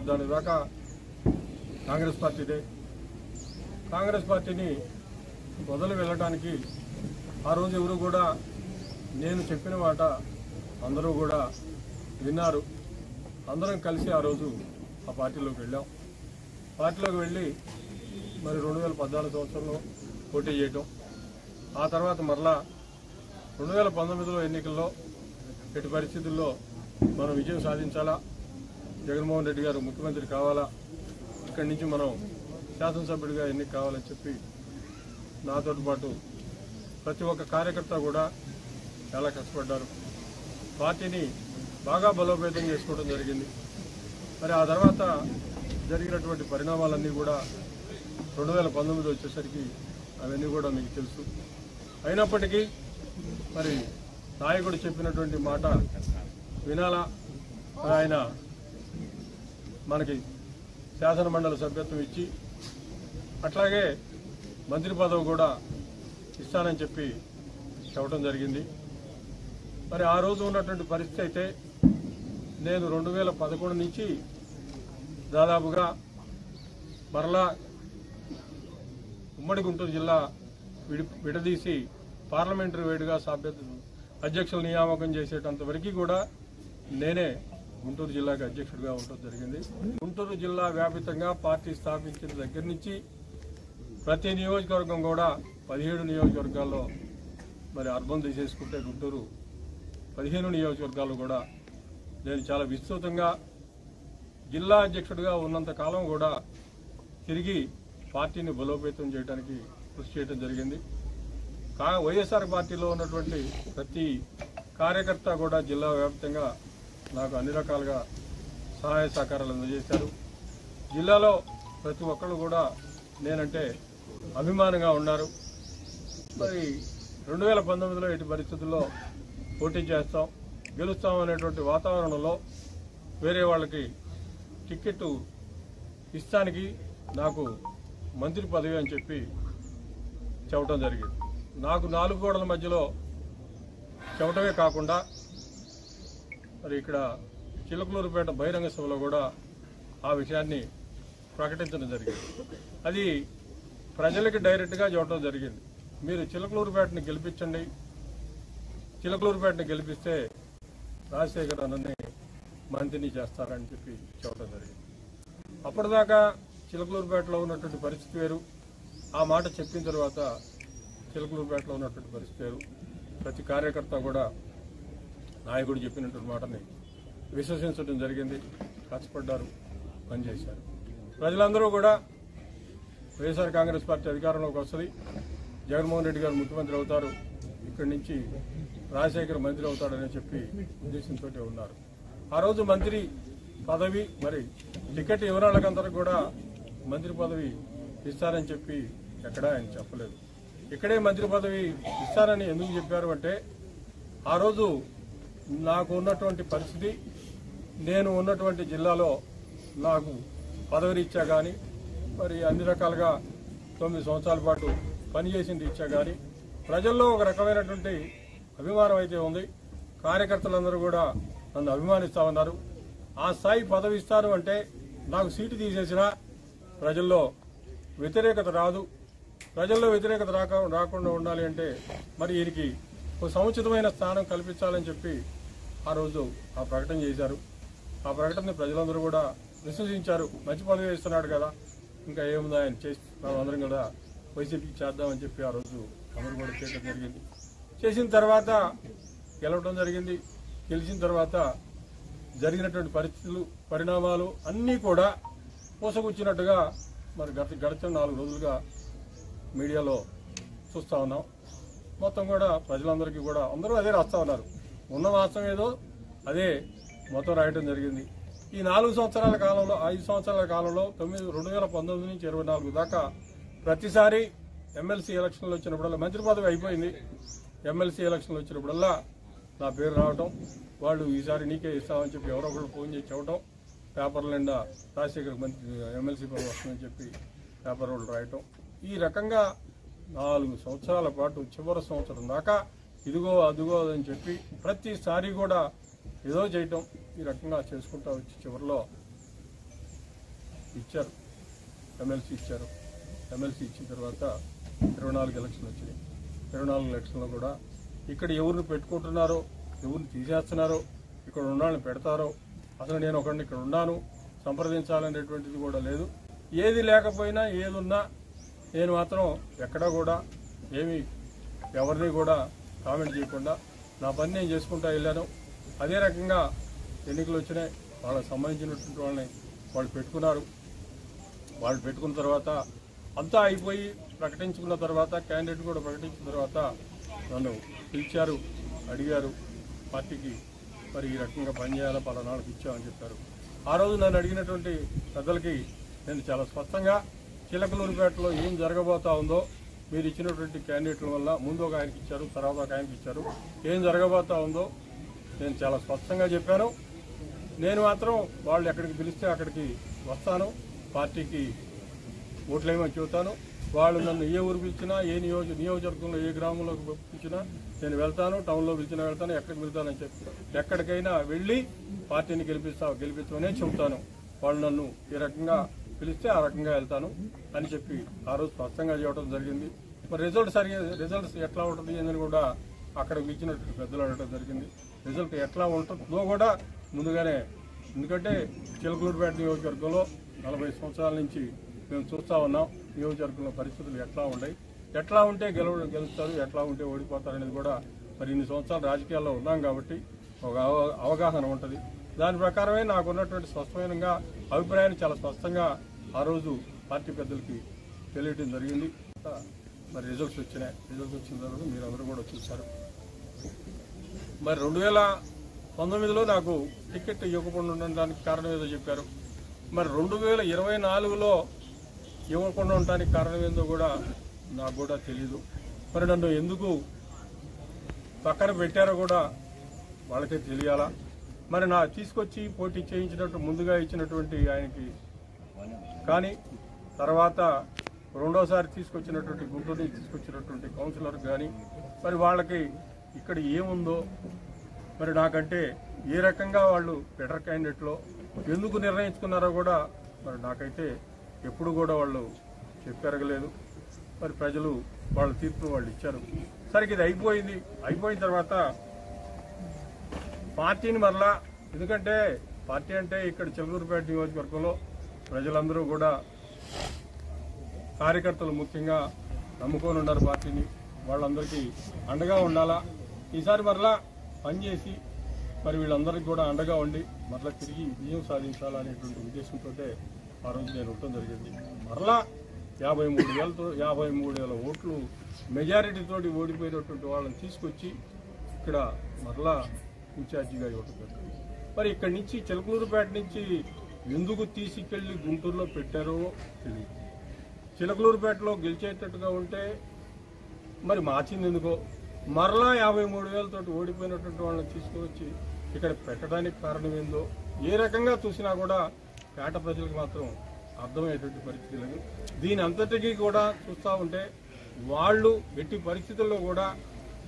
2014 దాకా కాంగ్రెస్ పార్టీదే. కాంగ్రెస్ పార్టీని వదిలి వెళ్ళడానికి ఆ రోజు ఎవరు కూడా నేను చెప్పిన మాట అందరూ కూడా విన్నారు. అందరం కలిసి ఆ రోజు ఆ పార్టీలోకి వెళ్ళాం. పార్టీలోకి వెళ్ళి మరి 2014 సంవత్సరంలో పోటీ చేయటం, ఆ తర్వాత మరలా 2019లో ఎన్నికల్లో ఎట్టి పరిస్థితుల్లో మనం విజయం సాధించాలా, జగన్మోహన్ రెడ్డి గారు ముఖ్యమంత్రి కావాలా, ఇక్కడి నుంచి మనం శాసనసభ్యుడిగా ఎన్నిక కావాలని చెప్పి నాతో పాటు ప్రతి ఒక్క కార్యకర్త కూడా చాలా కష్టపడ్డారు. పార్టీని బాగా బలోపేతం చేసుకోవడం జరిగింది. మరి ఆ తర్వాత జరిగినటువంటి పరిణామాలన్నీ కూడా 2019 వచ్చేసరికి అవన్నీ కూడా మీకు తెలుసు. అయినప్పటికీ మరి నాయకుడు చెప్పినటువంటి మాట వినాలా, ఆయన మనకి శాసనమండలి సభ్యత్వం ఇచ్చి అట్లాగే మంత్రి పదవి కూడా ఇస్తానని చెప్పి చెప్పడం జరిగింది. మరి ఆ రోజు ఉన్నటువంటి పరిస్థితి అయితే నేను 2011 నుంచి దాదాపుగా మరలా ఉమ్మడి గుంటూరు జిల్లా విడదీసి పార్లమెంటరీ వేడిగా అధ్యక్షుల నియామకం చేసేటంత వరకు కూడా నేనే గుంటూరు జిల్లాకి అధ్యక్షుడిగా ఉండటం జరిగింది. గుంటూరు జిల్లా వ్యాపితంగా పార్టీ స్థాపించిన దగ్గర నుంచి ప్రతి నియోజకవర్గం కూడా 17 నియోజకవర్గాల్లో మరి అర్బన్ తీసేసుకుంటే గుంటూరు 15 నియోజకవర్గాలు కూడా నేను చాలా విస్తృతంగా జిల్లా అధ్యక్షుడిగా ఉన్నంత కాలం కూడా తిరిగి పార్టీని బలోపేతం చేయడానికి కృషి చేయడం జరిగింది. వైఎస్ఆర్ పార్టీలో ఉన్నటువంటి ప్రతి కార్యకర్త కూడా జిల్లా వ్యాప్తంగా నాకు అన్ని రకాలుగా సహాయ సహకారాలు అందజేశారు. జిల్లాలో ప్రతి ఒక్కళ్ళు కూడా నేనంటే అభిమానంగా ఉన్నారు. మరి 2019లో ఎట్టి పరిస్థితుల్లో పోటీ చేస్తాం, గెలుస్తాం అనేటువంటి వాతావరణంలో వేరే వాళ్ళకి టికెట్ ఇస్తానికి నాకు మంత్రి పదవి అని చెప్పి చెప్పడం జరిగింది. నాకు 4 గోడల మధ్యలో చెప్పడమే కాకుండా మరి ఇక్కడ చిలకలూరుపేట బహిరంగ సభలో కూడా ఆ విషయాన్ని ప్రకటించడం జరిగింది. అది ప్రజలకి డైరెక్ట్గా చెప్పడం జరిగింది. మీరు చిలకలూరుపేటని గెలిపించండి, చిలకలూరుపేటని గెలిపిస్తే రాజశేఖర్ అన్నని మంత్రిని చేస్తారని చెప్పి చెప్పడం జరిగింది. అప్పటిదాకా చిలకలూరుపేటలో ఉన్నటువంటి పరిస్థితి వేరు, ఆ మాట చెప్పిన తర్వాత చిలకలూరుపేటలో ఉన్నటువంటి పరిస్థితి వేరు. ప్రతి కార్యకర్త కూడా నాయకుడు చెప్పినటువంటి మాటని విశ్వసించడం జరిగింది, కష్టపడ్డారు, పనిచేశారు. ప్రజలందరూ కూడా వైఎస్ఆర్ కాంగ్రెస్ పార్టీ అధికారంలోకి వస్తుంది, జగన్మోహన్ రెడ్డి గారు ముఖ్యమంత్రి అవుతారు, ఇక్కడి నుంచి రాజశేఖర్ మంత్రి అవుతాడని చెప్పి ఉద్దేశంతో ఉన్నారు. ఆ రోజు మంత్రి పదవి మరి టికెట్ వివరాలకందరూ కూడా మంత్రి పదవి ఇస్తారని చెప్పి ఎక్కడా ఆయన చెప్పలేదు. ఇక్కడే మంత్రి పదవి ఇస్తారని ఎందుకు చెప్పారు అంటే ఆ రోజు నాకు ఉన్నటువంటి పరిస్థితి, నేను ఉన్నటువంటి జిల్లాలో నాకు పదవి రీత్యా కానీ మరి అన్ని రకాలుగా 9 సంవత్సరాల పాటు పనిచేసింది ఇచ్చా కానీ ప్రజల్లో ఒక రకమైనటువంటి అభిమానం అయితే ఉంది. కార్యకర్తలందరూ కూడా నన్ను అభిమానిస్తా ఉన్నారు. ఆ స్థాయి పదవి ఇస్తారు అంటే నాకు సీటు తీసేసినా ప్రజల్లో వ్యతిరేకత రాదు. ప్రజల్లో వ్యతిరేకత రాకుండా ఉండాలి అంటే మరి వీరికి ఒక సముచితమైన స్థానం కల్పించాలని చెప్పి ఆ రోజు ఆ ప్రకటన చేశారు. ఆ ప్రకటనని ప్రజలందరూ కూడా విశ్వసించారు. మంచి పదవి ఇస్తున్నాడు కదా, ఇంకా ఏముందో ఆయన చేసి అందరం కూడా వైసీపీకి చేద్దామని చెప్పి ఆ రోజు అందరూ కూడా చేయడం జరిగింది. చేసిన తర్వాత గెలవడం జరిగింది. గెలిచిన తర్వాత జరిగినటువంటి పరిస్థితులు, పరిణామాలు అన్నీ కూడా పూసగుచ్చినట్టుగా మరి గడిచిన 4 రోజులుగా మీడియాలో చూస్తూ ఉన్నాం. మొత్తం కూడా ప్రజలందరికీ కూడా అందరూ అదే రాస్తా ఉన్నారు. ఉన్న వాస్తవం ఏదో అదే మొత్తం రాయడం జరిగింది. ఈ 4 సంవత్సరాల కాలంలో, 5 సంవత్సరాల కాలంలో 2019 నుంచి 24 దాకా ప్రతిసారి ఎమ్మెల్సీ ఎలక్షన్లు వచ్చినప్పుడల్లా మంత్రి పదవి అయిపోయింది. ఎమ్మెల్సీ ఎలక్షన్లు వచ్చినప్పుడల్లా నా పేరు రావటం, వాళ్ళు ఈసారి నీకే ఇస్తామని చెప్పి ఎవరో ఒకళ్ళు ఫోన్ చేసి చెప్పడం, పేపర్ల నిండా రాజశేఖర్ మంత్రి ఎమ్మెల్సీ పదవి వస్తుందని చెప్పి పేపర్ వాళ్ళు రాయటం. ఈ రకంగా 4 సంవత్సరాల పాటు చివరి సంవత్సరం దాకా ఇదిగో అదిగో అని చెప్పి ప్రతిసారి కూడా ఏదో చేయటం, ఈ రకంగా చేసుకుంటా వచ్చి చివరిలో ఇచ్చారు, ఎమ్మెల్సీ ఇచ్చారు. ఎమ్మెల్సీ ఇచ్చిన తర్వాత 24 ఎలక్షన్లు వచ్చినాయి. 24 ఎలక్షన్లో కూడా ఇక్కడ ఎవరిని పెట్టుకుంటున్నారో, ఎవరిని తీసేస్తున్నారో, ఇక్కడ ఉన్నాళ్ళని పెడతారో, అసలు నేను ఒకరిని ఇక్కడ ఉన్నాను సంప్రదించాలనేటువంటిది కూడా లేదు. ఏది లేకపోయినా ఏదున్నా నేను మాత్రం ఎక్కడా కూడా ఏమీ ఎవరిని కూడా కామెంట్ చేయకుండా నా పని నేను చేసుకుంటూ వెళ్ళాను. అదే రకంగా ఎన్నికలు వచ్చినాయి, వాళ్ళకి సంబంధించినటువంటి వాళ్ళని వాళ్ళు పెట్టుకున్నారు. వాళ్ళు పెట్టుకున్న తర్వాత అంతా అయిపోయి ప్రకటించుకున్న తర్వాత, క్యాండిడేట్ కూడా ప్రకటించిన తర్వాత నన్ను పిలిచారు, అడిగారు పార్టీకి మరి ఈ రకంగా పనిచేయాలా, పలానాళ్ళకి ఇచ్చామని చెప్పారు. ఆ రోజు నన్ను అడిగినటువంటి పెద్దలకి నేను చాలా స్పష్టంగా చిలకలూరిపేటలో ఏం జరగబోతా ఉందో, మీరు ఇచ్చినటువంటి క్యాండిడేట్ల వల్ల ముందు ఒక ఆయనకి ఇచ్చారు, తర్వాత ఒక ఆయనకి ఇచ్చారు, ఏం జరగబోతా ఉందో నేను చాలా స్పష్టంగా చెప్పాను. నేను మాత్రం వాళ్ళు ఎక్కడికి పిలిస్తే అక్కడికి వస్తాను, పార్టీకి ఓట్లేమని చెబుతాను. వాళ్ళు నన్ను ఏ ఊరు పిలిచినా, ఏ నియోజకవర్గంలో ఏ గ్రామంలోకి పిలిచినా నేను వెళ్తాను, టౌన్లో పిలిచినా వెళ్తాను, ఎక్కడికి వెళ్తానని చెప్పి ఎక్కడికైనా వెళ్ళి పార్టీని గెలిపించమనే చెబుతాను. వాళ్ళు నన్ను ఏ రకంగా పిలిస్తే ఆ రకంగా వెళ్తాను అని చెప్పి ఆ రోజు స్పష్టంగా చెప్పడం జరిగింది. మరి రిజల్ట్స్ ఎట్లా ఉంటుంది అని కూడా అక్కడ పిలిచినట్టు పెద్దలు అడగడం జరిగింది. రిజల్ట్ ఎట్లా ఉంటుందో కూడా ముందుగానే, ఎందుకంటే చిలకలూరిపేట నియోజకవర్గంలో 40 సంవత్సరాల నుంచి మేము చూస్తూ ఉన్నాం నియోజకవర్గంలో పరిస్థితులు ఎట్లా ఉన్నాయి, ఎట్లా ఉంటే గెలుస్తారు, ఎట్లా ఉంటే ఓడిపోతారు అనేది కూడా మరి ఇన్ని సంవత్సరాలు రాజకీయాల్లో ఉన్నాం కాబట్టి ఒక అవగాహన ఉంటుంది. దాని ప్రకారమే నాకు ఉన్నటువంటి స్పష్టమైన అభిప్రాయాన్ని చాలా స్పష్టంగా ఆ రోజు పార్టీ పెద్దలకి తెలియటం జరిగింది. మరి రిజల్ట్స్ వచ్చినాయి. రిజల్ట్స్ వచ్చిన తర్వాత మీరందరూ కూడా చూశారు. మరి 2019లో నాకు టికెట్ ఇవ్వకుండా ఉండడానికి కారణం ఏదో చెప్పారు. మరి 2024లో ఇవ్వకుండా ఉండడానికి కారణం ఏందో కూడా నాకు కూడా తెలీదు. మరి నన్ను ఎందుకు పక్కన పెట్టారో కూడా వాళ్ళకే తెలియాలా. మరి నా తీసుకొచ్చి పోటీ చేయించినట్టు ముందుగా ఇచ్చినటువంటి ఆయనకి కానీ, తర్వాత రెండోసారి తీసుకొచ్చినటువంటి గుంటూరు నుంచి తీసుకొచ్చినటువంటి కౌన్సిలర్ కానీ మరి వాళ్ళకి ఇక్కడ ఏముందో, మరి నాకంటే ఏ రకంగా వాళ్ళు బెటర్ క్యాండిడేట్లో ఎందుకు నిర్ణయించుకున్నారో కూడా మరి నాకైతే ఎప్పుడు కూడా వాళ్ళు చెప్పెరగలేదు. మరి ప్రజలు వాళ్ళ తీర్పును వాళ్ళు ఇచ్చారు. సరికి ఇది అయిపోయిన తర్వాత పార్టీని మరలా, ఎందుకంటే పార్టీ అంటే ఇక్కడ చిలకలూరిపేట నియోజకవర్గంలో ప్రజలందరూ కూడా కార్యకర్తలు ముఖ్యంగా నమ్ముకొని ఉన్నారు పార్టీని. వాళ్ళందరికీ అండగా ఉండాలా. ఈసారి మరలా పనిచేసి మరి వీళ్ళందరికీ కూడా అండగా ఉండి మరలా తిరిగి విజయం సాధించాలనేటువంటి ఉద్దేశంతో ఆ రోజు నేను ఉండటం జరిగింది. మరలా 53,000 ఓట్లు మెజారిటీతోటి ఓడిపోయినటువంటి వాళ్ళని తీసుకొచ్చి ఇక్కడ మరలా ఇన్ఛార్జిగా ఇవ్వటం జరిగింది. మరి ఇక్కడి నుంచి చిలకలూరిపేట నుంచి ఎందుకు తీసుకెళ్లి గుంటూరులో పెట్టారో తెలియదు. చిలకలూరిపేటలో గెలిచేటట్టుగా ఉంటే మరి మార్చింది ఎందుకో, మరలా 53,000 తోటి ఓడిపోయినటువంటి వాళ్ళని తీసుకువచ్చి ఇక్కడ పెట్టడానికి కారణం ఏందో ఏ రకంగా చూసినా కూడా పేట ప్రజలకు మాత్రం అర్థమయ్యేటువంటి పరిస్థితి లేదు. దీని అంతటికీ కూడా చూస్తూ ఉంటే వాళ్ళు ఎట్టి పరిస్థితుల్లో కూడా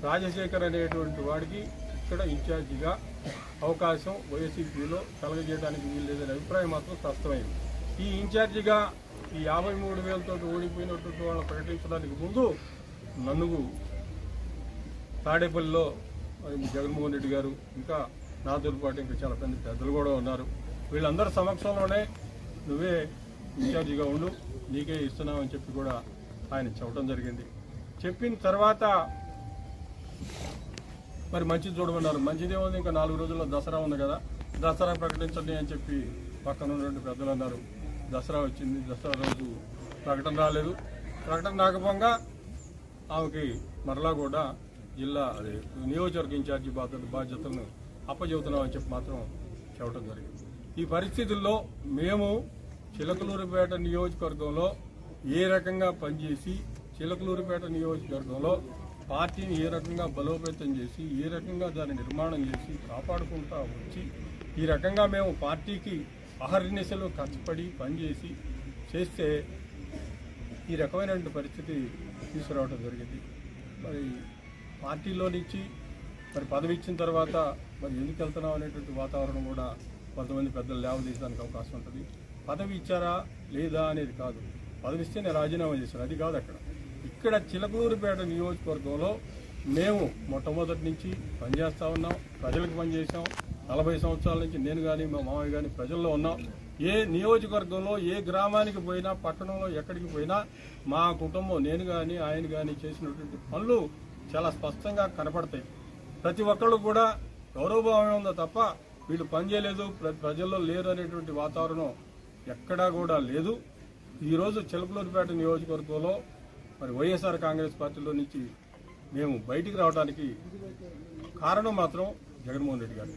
రాజశేఖర్ అనేటువంటి వాడికి ఇక్కడ ఇన్ఛార్జిగా అవకాశం వైఎస్సీపీలో కలగజేయడానికి వీల్లేదనే అభిప్రాయం మాత్రం స్పష్టమైంది. ఈ ఇన్ఛార్జిగా ఈ 53,000 తోటి ఓడిపోయినటువంటి వాళ్ళని ప్రకటించడానికి ముందు నన్ను తాడేపల్లిలో జగన్మోహన్ రెడ్డి గారు, ఇంకా నాతో పాటు ఇంకా చాలా మంది పెద్దలు కూడా ఉన్నారు. వీళ్ళందరి సమక్షంలోనే నువ్వే ఇన్ఛార్జిగా ఉండు, నీకే ఇస్తున్నామని చెప్పి కూడా ఆయన చెప్పడం జరిగింది. చెప్పిన తర్వాత మరి మంచిది చూడమన్నారు. మంచిదే ఉంది, ఇంకా 4 రోజుల్లో దసరా ఉంది కదా, దసరా ప్రకటించండి అని చెప్పి పక్కన ఉన్నటువంటి పెద్దలు అన్నారు. దసరా వచ్చింది, దసరా రోజు ప్రకటన రాలేదు. ప్రకటన రాకపోగా ఆమెకి మరలా కూడా జిల్లా నియోజకవర్గ ఇన్ఛార్జి బాధ్యతలను అప్పచెబుతున్నామని చెప్పి మాత్రం చెప్పడం జరిగింది. ఈ పరిస్థితుల్లో మేము చిలకలూరిపేట నియోజకవర్గంలో ఏ రకంగా పనిచేసి, చిలకలూరిపేట నియోజకవర్గంలో పార్టీని ఏ రకంగా బలోపేతం చేసి, ఏ రకంగా దాన్ని నిర్మాణం చేసి కాపాడుకుంటా వచ్చి, ఈ రకంగా మేము పార్టీకి అహర్నిశలు కష్టపడి పనిచేసి చేస్తే ఈ రకమైనటువంటి పరిస్థితి తీసుకురావడం జరిగింది. మరి పార్టీలో నుంచి మరి పదవి ఇచ్చిన తర్వాత మరి ఎందుకు వెళ్తున్నాం అనేటువంటి వాతావరణం కూడా కొంతమంది పెద్దలు లేవదీయడానికి అవకాశం ఉంటుంది. పదవి ఇచ్చారా లేదా అనేది కాదు. పదవి ఇస్తే నేను రాజీనామా చేశాను, అది కాదు. ఇక్కడ చిలకలూరుపేట నియోజకవర్గంలో మేము మొట్టమొదటి నుంచి పనిచేస్తూ ఉన్నాం, ప్రజలకు పనిచేసాం. 40 సంవత్సరాల నుంచి నేను కానీ మా మామయ్య కానీ ప్రజల్లో ఉన్నాం. ఏ నియోజకవర్గంలో ఏ గ్రామానికి పోయినా, పట్టణంలో ఎక్కడికి పోయినా మా కుటుంబం, నేను కానీ ఆయన కానీ చేసినటువంటి పనులు చాలా స్పష్టంగా కనపడతాయి. ప్రతి ఒక్కళ్ళు కూడా గౌరవభావమే ఉందో తప్ప వీళ్ళు పనిచేయలేదు, ప్రజల్లో లేరు అనేటువంటి వాతావరణం ఎక్కడా కూడా లేదు. ఈరోజు చిలకలూరుపేట నియోజకవర్గంలో మరి వైఎస్ఆర్ కాంగ్రెస్ పార్టీలో నుంచి మేము బయటికి రావడానికి కారణం మాత్రం జగన్మోహన్ రెడ్డి గారు.